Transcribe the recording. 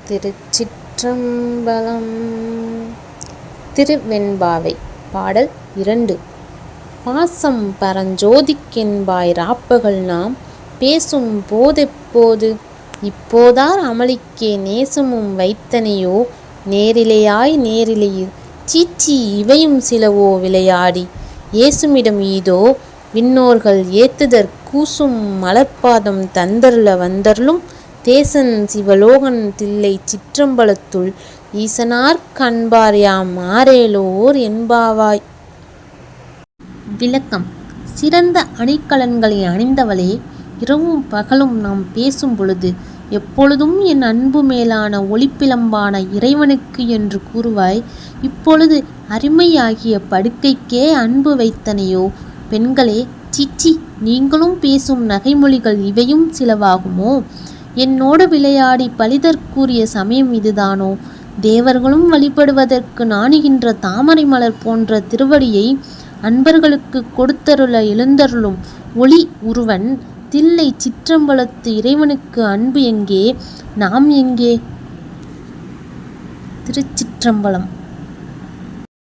திருச்சிற்றம்பலம். திருவெண்பாவை. பாடல் 2. பாசம் பரஞ்சோதிக்கென்பாய் ராப்பகல் நாம் பேசும் போதெப்போது, இப்போதார் அமளிக்கே நேசமும் வைத்தனையோ நேரிலையாய் நேரிலையு சீச்சி இவையும் சிலவோ விளையாடி ஏசுமிடம் ஈதோ விண்ணோர்கள் ஏத்துதற் கூசும் மலர்பாதம் தந்தருள வந்தருளும் தேசன் சிவலோகன் தில்லை சிற்றம்பலத்துள் ஈசனார் கண்பார் யாம் ஆரேலோர் என்பாவாய். விளக்கம். சிறந்த அணிகலன்களை அணிந்தவளே, இரவும் பகலும் நாம் பேசும் பொழுது எப்பொழுதும் என் அன்பு மேலான ஒளிப்பிளம்பான இறைவனுக்கு என்று கூறுவாய். இப்பொழுது அருமையாகிய படுக்கைக்கே அன்பு வைத்தனையோ பெண்களே, சிச்சி நீங்களும் பேசும் நகைமொழிகள் இவையும் சிலவாகுமோ? என்னோடு விளையாடி பழிதற்குரிய சமயம் இதுதானோ? தேவர்களும் வழிபடுவதற்கு நாணுகின்ற தாமரை மலர் போன்ற திருவடியை அன்பர்களுக்கு கொடுத்தருள எழுந்தருளும் ஒளி உருவன் தில்லை சிற்றம்பலத்து இறைவனுக்கு அன்பு எங்கே, நாம் எங்கே? திருச்சிற்றம்பலம்.